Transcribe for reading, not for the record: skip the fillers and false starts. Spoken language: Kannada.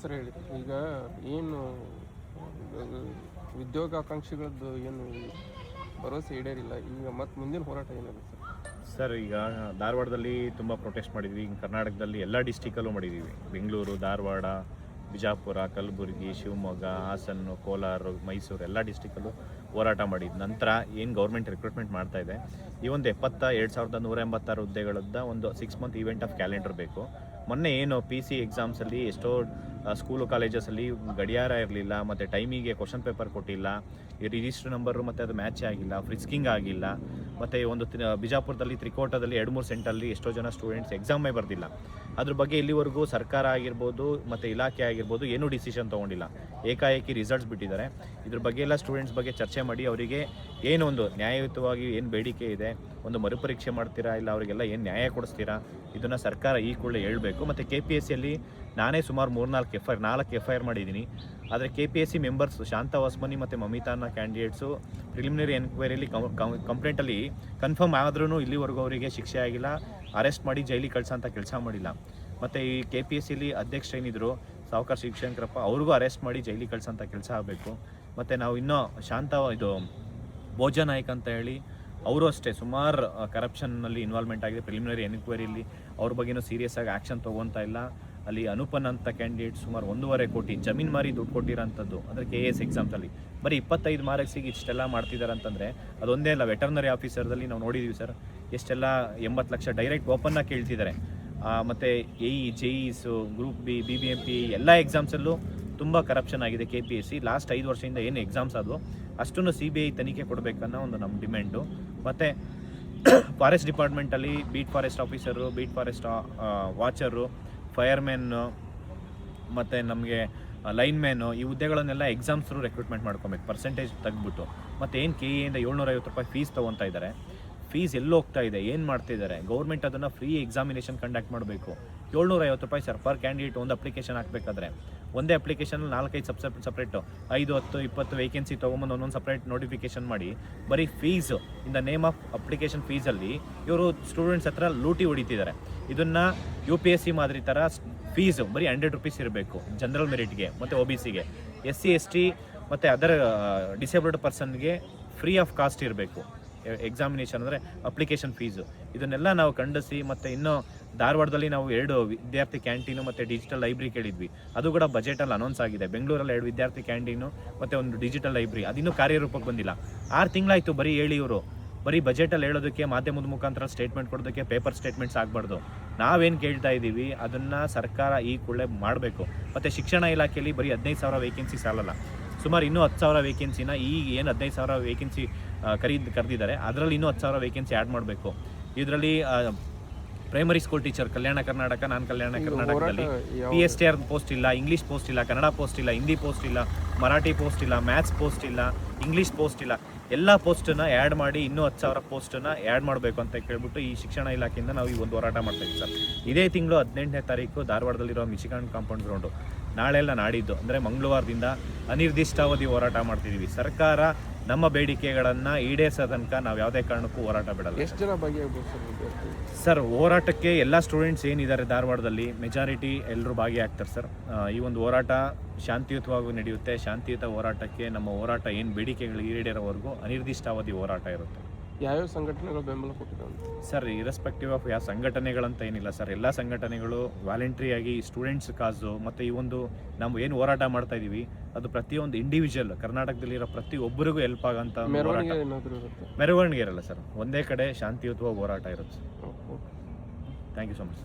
ಸರ್ ಹೇಳಿ. ಈಗ ಏನು ಉದ್ಯೋಗಾಕಾಂಕ್ಷಿಗಳದ್ದು ಏನು ಭರವಸೆ ಈಡೇರಿಲ್ಲ, ಈಗ ಮತ್ತೆ ಮುಂದಿನ ಹೋರಾಟ ಏನಿದೆ ಸರ್? ಸರ್, ಈಗ ಧಾರವಾಡದಲ್ಲಿ ತುಂಬ ಪ್ರೊಟೆಸ್ಟ್ ಮಾಡಿದ್ವಿ. ಈಗ ಕರ್ನಾಟಕದಲ್ಲಿ ಎಲ್ಲ ಡಿಸ್ಟಿಕಲ್ಲೂ ಮಾಡಿದ್ದೀವಿ. ಬೆಂಗಳೂರು, ಧಾರವಾಡ, ಬಿಜಾಪುರ, ಕಲಬುರಗಿ, ಶಿವಮೊಗ್ಗ, ಹಾಸನ, ಕೋಲಾರ, ಮೈಸೂರು ಎಲ್ಲ ಡಿಸ್ಟಿಕಲ್ಲೂ ಹೋರಾಟ ಮಾಡಿದ ನಂತರ ಏನು ಗೌರ್ಮೆಂಟ್ ರಿಕ್ರೂಟ್ಮೆಂಟ್ ಮಾಡ್ತಾ ಇದೆ, ಈ ಒಂದು 2,186 ಹುದ್ದೆಗಳದ್ದ ಒಂದು 6 ಮಂತ್ ಈವೆಂಟ್ ಆಫ್ ಕ್ಯಾಲೆಂಡರ್ ಬೇಕು. ಮೊನ್ನೆ ಏನು PC ಎಕ್ಸಾಮ್ಸಲ್ಲಿ ಎಷ್ಟೋ ಸ್ಕೂಲು ಕಾಲೇಜಸಲ್ಲಿ ಗಡಿಯಾರ ಇರಲಿಲ್ಲ, ಮತ್ತು ಟೈಮಿಗೆ ಕ್ವಶನ್ ಪೇಪರ್ ಕೊಟ್ಟಿಲ್ಲ, ಈ ರಿಜಿಸ್ಟರ್ ನಂಬರು ಮತ್ತು ಅದು ಮ್ಯಾಚ್ ಆಗಿಲ್ಲ, ಫ್ರಿಸ್ಕಿಂಗ್ ಆಗಿಲ್ಲ, ಮತ್ತು ಒಂದು ಬಿಜಾಪುರದಲ್ಲಿ ತ್ರಿಕೋಟದಲ್ಲಿ 2-3 ಸೆಂಟಲ್ಲಿ ಎಷ್ಟೋ ಜನ ಸ್ಟೂಡೆಂಟ್ಸ್ ಎಕ್ಸಾಮೇ ಬರೆದಿಲ್ಲ. ಅದ್ರ ಬಗ್ಗೆ ಇಲ್ಲಿವರೆಗೂ ಸರ್ಕಾರ ಆಗಿರ್ಬೋದು ಮತ್ತು ಇಲಾಖೆ ಆಗಿರ್ಬೋದು ಏನೂ ಡಿಸಿಷನ್ ತೊಗೊಂಡಿಲ್ಲ. ಏಕಾಏಕಿ ರಿಸಲ್ಟ್ಸ್ ಬಿಟ್ಟಿದ್ದಾರೆ. ಇದ್ರ ಬಗ್ಗೆ ಎಲ್ಲ ಸ್ಟೂಡೆಂಟ್ಸ್ ಬಗ್ಗೆ ಚರ್ಚೆ ಮಾಡಿ ಅವರಿಗೆ ಏನು ಒಂದು ನ್ಯಾಯಯುತವಾಗಿ ಏನು ಬೇಡಿಕೆ ಇದೆ, ಒಂದು ಮರುಪರೀಕ್ಷೆ ಮಾಡ್ತೀರಾ, ಇಲ್ಲ ಅವರಿಗೆಲ್ಲ ಏನು ನ್ಯಾಯ ಕೊಡಿಸ್ತೀರಾ, ಇದನ್ನು ಸರ್ಕಾರ ಈ ಕೂಡಲೇ ಹೇಳಬೇಕು. ಮತ್ತು KPSCಯಲ್ಲಿ ನಾನೇ ಸುಮಾರು 4 FIR ಮಾಡಿದ್ದೀನಿ. ಆದರೆ KPSC ಮೆಂಬರ್ಸ್ ಶಾಂತ ಹೊಸ್ಮನಿ ಮತ್ತು ಮಮಿತಾನ ಕ್ಯಾಂಡಿಡೇಟ್ಸು ಪ್ರಿಲಿಮಿನರಿ ಎನ್ಕ್ವೈರಿಯಲ್ಲಿ ಕಂಪ್ಲೇಂಟಲ್ಲಿ ಕನ್ಫರ್ಮ್ ಆದ್ರೂ ಇಲ್ಲಿವರೆಗೂ ಅವರಿಗೆ ಶಿಕ್ಷೆ ಆಗಿಲ್ಲ, ಅರೆಸ್ಟ್ ಮಾಡಿ ಜೈಲಿಗೆ ಕಳ್ಸೋಂಥ ಕೆಲಸ ಮಾಡಿಲ್ಲ. ಮತ್ತು ಈ KPSCಲಿ ಅಧ್ಯಕ್ಷರೇನಿದ್ರು ಸಾವುಕಾರ ಶಿವಶಂಕರಪ್ಪ, ಅವ್ರಿಗೂ ಅರೆಸ್ಟ್ ಮಾಡಿ ಜೈಲಿಗೆ ಕಳ್ಸೋಂಥ ಕೆಲಸ ಆಗಬೇಕು. ಮತ್ತು ನಾವು ಇನ್ನೂ ಭೋಜ ನಾಯ್ಕ್ ಅಂತ ಹೇಳಿ ಅವರು ಅಷ್ಟೇ ಸುಮಾರು ಕರಪ್ಷನ್ನಲ್ಲಿ ಇನ್ವಾಲ್ವ್ಮೆಂಟ್ ಆಗಿದೆ. ಪ್ರಿಲಿಮಿನರಿ ಎನ್ಕ್ವೈರಿಯಲ್ಲಿ ಅವ್ರ ಬಗ್ಗೆನೂ ಸೀರಿಯಸ್ ಆಗಿ ಆ್ಯಕ್ಷನ್ ತೊಗೊತಾ ಇಲ್ಲ. ಅಲ್ಲಿ ಅನುಪನ್ ಅಂತ ಕ್ಯಾಂಡಿಡೇಟ್ ಸುಮಾರು 1.5 ಕೋಟಿ ಜಮೀನು ಮಾರಿ ದುಡ್ಡು ಕೊಟ್ಟಿರೋಂಥದ್ದು, ಅಂದರೆ KAS ಎಕ್ಸಾಮ್ಸಲ್ಲಿ ಬರೀ 25 ಮಾರ್ಕ್ಸಿಗೆ ಇಷ್ಟೆಲ್ಲ ಮಾಡ್ತಿದ್ದಾರೆ ಅಂತಂದರೆ ಅದೊಂದೇ ಅಲ್ಲ. ವೆಟರ್ನರಿ ಆಫೀಸರ್ದಲ್ಲಿ ನಾವು ನೋಡಿದ್ದೀವಿ ಸರ್, ಎಷ್ಟೆಲ್ಲ 80 ಲಕ್ಷ ಡೈರೆಕ್ಟ್ ಓಪನ್ನಾಗಿ ಕೇಳ್ತಿದ್ದಾರೆ. ಮತ್ತು JEEs, ಗ್ರೂಪ್ B, BBMP ಎಲ್ಲ ಎಕ್ಸಾಮ್ಸಲ್ಲೂ ತುಂಬ ಕರಪ್ಷನ್ ಆಗಿದೆ. KPSC ಲಾಸ್ಟ್ 5 ವರ್ಷದಿಂದ ಏನು ಎಕ್ಸಾಮ್ಸ್ ಆದವು ಅಷ್ಟನ್ನು CBI ತನಿಖೆ ಕೊಡಬೇಕನ್ನೋ ಒಂದು ನಮ್ಮ ಡಿಮ್ಯಾಂಡು. ಮತ್ತು ಫಾರೆಸ್ಟ್ ಡಿಪಾರ್ಟ್ಮೆಂಟಲ್ಲಿ beat forest officer, beat forest watcher, fireman ಮತ್ತು ನಮಗೆ ಲೈನ್ಮ್ಯಾನು, ಈ ಹುದ್ದೆಗಳನ್ನೆಲ್ಲ ಎಕ್ಸಾಮ್ಸ್ ಥ್ರೂ ರೆಕ್ರೂಟ್ಮೆಂಟ್ ಮಾಡ್ಕೊಬೇಕು, ಪರ್ಸೆಂಟೇಜ್ ತೆಗೆದ್ಬಿಟ್ಟು. ಮತ್ತು ಏನು KEಯಿಂದ 750 ರೂಪಾಯಿ ಫೀಸ್ ತೊಗೊತಾ ಇದ್ದಾರೆ. ಫೀಸ್ ಎಲ್ಲೋ ಹೋಗ್ತಾ ಇದೆ, ಏನು ಮಾಡ್ತಿದ್ದಾರೆ? ಗೌರ್ಮೆಂಟ್ ಅದನ್ನು ಫ್ರೀ ಎಕ್ಸಾಮಿನೇಷನ್ ಕಂಡಕ್ಟ್ ಮಾಡಬೇಕು. 750 ರೂಪಾಯಿ ಸರ್ ಪರ್ ಕ್ಯಾಂಡಿಡೇಟ್. ಒಂದು ಅಪ್ಲಿಕೇಶನ್ ಹಾಕಬೇಕಾದ್ರೆ ಒಂದೇ ಅಪ್ಲಿಕೇಶನಲ್ಲಿ 4-5 ಸಪ್ರೇಟು 5, 10, 20 ವೇಕೆನ್ಸಿ ತೊಗೊಂಬಂದು ಒಂದೊಂದು ಸಪ್ರೇಟ್ ನೋಟಿಫಿಕೇಶನ್ ಮಾಡಿ ಬರೀ fees in the name of application ಫೀಸಲ್ಲಿ ಇವರು ಸ್ಟೂಡೆಂಟ್ಸ್ ಹತ್ರ ಲೂಟಿ ಹೊಡಿತಿದ್ದಾರೆ. ಇದನ್ನು UPSC ಮಾದರಿ ಥರ ಫೀಸು ಬರೀ 100 ರೂಪೀಸ್ ಇರಬೇಕು ಜನರಲ್ ಮೆರಿಟ್ಗೆ ಮತ್ತು OBCಗೆ. SC ST ಮತ್ತು ಅದರ್ ಡಿಸೇಬಲ್ಡ್ ಪರ್ಸನ್ಗೆ ಫ್ರೀ ಆಫ್ ಕಾಸ್ಟ್ ಇರಬೇಕು ಎಕ್ಸಾಮಿನೇಷನ್, ಅಂದರೆ ಅಪ್ಲಿಕೇಶನ್ ಫೀಸು. ಇದನ್ನೆಲ್ಲ ನಾವು ಖಂಡಿಸಿ, ಮತ್ತು ಇನ್ನೂ ಧಾರವಾಡದಲ್ಲಿ ನಾವು 2 ವಿದ್ಯಾರ್ಥಿ ಕ್ಯಾಂಟೀನು ಮತ್ತು ಡಿಜಿಟಲ್ ಲೈಬ್ರರಿ ಕೇಳಿದ್ವಿ. ಅದು ಕೂಡ ಬಜೆಟಲ್ಲಿ ಅನೌನ್ಸ್ ಆಗಿದೆ. ಬೆಂಗಳೂರಲ್ಲಿ 2 ವಿದ್ಯಾರ್ಥಿ ಕ್ಯಾಂಟೀನು ಮತ್ತು ಒಂದು ಡಿಜಿಟಲ್ ಲೈಬ್ರರಿ, ಅದಿನ್ನೂ ಕಾರ್ಯರೂಪಕ್ಕೆ ಬಂದಿಲ್ಲ. 6 ತಿಂಗಳಾಯಿತು ಬರೀ ಹೇಳಿ. ಇವರು ಬರೀ ಬಜೆಟಲ್ಲಿ ಹೇಳೋದಕ್ಕೆ, ಮಾಧ್ಯಮದ ಮುಖಾಂತರ ಸ್ಟೇಟ್ಮೆಂಟ್ ಕೊಡೋದಕ್ಕೆ ಪೇಪರ್ ಸ್ಟೇಟ್ಮೆಂಟ್ಸ್ ಆಗಬಾರ್ದು. ನಾವೇನು ಕೇಳ್ತಾ ಇದ್ದೀವಿ ಅದನ್ನು ಸರ್ಕಾರ ಈ ಕೂಡಲೇ ಮಾಡಬೇಕು. ಮತ್ತು ಶಿಕ್ಷಣ ಇಲಾಖೆಯಲ್ಲಿ ಬರೀ 15,000 ವೇಕೆನ್ಸಿ ಸಾಲಲ್ಲ, ಸುಮಾರು ಇನ್ನೂ 10,000 ವೇಕೆನ್ಸಿನ ಈಗ ಏನು 15,000 ವೇಕೆನ್ಸಿ ಕರೆದಿದ್ದಾರೆ ಅದರಲ್ಲಿ ಇನ್ನೂ 10,000 ವೇಕೆನ್ಸಿ ಆ್ಯಡ್ ಮಾಡಬೇಕು. ಇದರಲ್ಲಿ primary school teacher Kalyana Karnataka, ನಾನ್ ಕಲ್ಯಾಣ ಕರ್ನಾಟಕದಲ್ಲಿ PSTR ಪೋಸ್ಟ್ ಇಲ್ಲ, ಇಂಗ್ಲೀಷ್ ಪೋಸ್ಟ್ ಇಲ್ಲ, ಕನ್ನಡ ಪೋಸ್ಟ್ ಇಲ್ಲ, ಹಿಂದಿ ಪೋಸ್ಟ್ ಇಲ್ಲ, ಮರಾಠಿ ಪೋಸ್ಟ್ ಇಲ್ಲ, ಮ್ಯಾಥ್ಸ್ ಪೋಸ್ಟ್ ಇಲ್ಲ, ಇಂಗ್ಲೀಷ್ ಪೋಸ್ಟ್ ಇಲ್ಲ. ಎಲ್ಲ ಪೋಸ್ಟನ್ನು ಆ್ಯಡ್ ಮಾಡಿ ಇನ್ನೂ 10,000 ಪೋಸ್ಟನ್ನು ಆ್ಯಡ್ ಮಾಡಬೇಕು ಅಂತ ಕೇಳ್ಬಿಟ್ಟು ಈ ಶಿಕ್ಷಣ ಇಲಾಖೆಯಿಂದ ನಾವು ಈ ಒಂದು ಹೋರಾಟ ಮಾಡ್ತಾಯಿದ್ದೀವಿ ಸರ್. ಇದೇ ತಿಂಗಳು 18ನೇ ತಾರೀಕು ಧಾರವಾಡದಲ್ಲಿರೋ ಮಿಚಿಗಾನ್ ಕಾಂಪೌಂಡ್ ಗ್ರೌಂಡು, ನಾಳೆಲ್ಲ ನಾಡಿದ್ದು ಅಂದರೆ ಮಂಗಳವಾರದಿಂದ ಅನಿರ್ದಿಷ್ಟಾವಧಿ ಹೋರಾಟ ಮಾಡ್ತಿದ್ದೀವಿ. ಸರ್ಕಾರ ನಮ್ಮ ಬೇಡಿಕೆಗಳನ್ನು ಈಡೇರಿಸೋ ತನಕ ನಾವು ಯಾವುದೇ ಕಾರಣಕ್ಕೂ ಹೋರಾಟ ಬಿಡಲ್ಲ. ಎಷ್ಟು ಜನ ಭಾಗಿಯಾಗಬೇಕು ಸರ್? ಹೋರಾಟಕ್ಕೆ ಎಲ್ಲ ಸ್ಟೂಡೆಂಟ್ಸ್ ಏನಿದ್ದಾರೆ ಧಾರವಾಡದಲ್ಲಿ ಮೆಜಾರಿಟಿ ಎಲ್ಲರೂ ಭಾಗಿಯಾಗ್ತಾರೆ ಸರ್. ಈ ಒಂದು ಹೋರಾಟ ಶಾಂತಿಯುತವಾಗಿ ನಡೆಯುತ್ತೆ. ಶಾಂತಿಯುತ ಹೋರಾಟಕ್ಕೆ ನಮ್ಮ ಹೋರಾಟ ಏನು ಬೇಡಿಕೆಗಳು ಈಡೇರೋವರೆಗೂ ಅನಿರ್ದಿಷ್ಟಾವಧಿ ಹೋರಾಟ ಇರುತ್ತೆ. ಯಾವ್ಯಾವ ಸಂಘಟನೆಗಳು ಬೆಂಬಲ ಕೊಟ್ಟಿದ್ದಾವೆ ಸರ್? ಇರೆಸ್ಪೆಕ್ಟಿವ್ ಆಫ್ ಯಾವ ಸಂಘಟನೆಗಳಂತ ಏನಿಲ್ಲ ಸರ್. ಎಲ್ಲ ಸಂಘಟನೆಗಳು ವಾಲಂಟ್ರಿಯಾಗಿ ಸ್ಟೂಡೆಂಟ್ಸ್ ಕಾಸು ಮತ್ತು ಈ ಒಂದು ನಾವು ಏನು ಹೋರಾಟ ಮಾಡ್ತಾ ಇದ್ದೀವಿ ಅದು ಪ್ರತಿಯೊಂದು ಇಂಡಿವಿಜುವಲ್ ಕರ್ನಾಟಕದಲ್ಲಿರೋ ಪ್ರತಿಯೊಬ್ಬರಿಗೂ ಹೆಲ್ಪ್ ಆಗೋಂಥ ಮೆರವಣಿಗೆ ಇರಲ್ಲ ಸರ್. ಒಂದೇ ಕಡೆ ಶಾಂತಿಯುತವಾಗಿ ಹೋರಾಟ ಇರುತ್ತೆ. Thank you so much.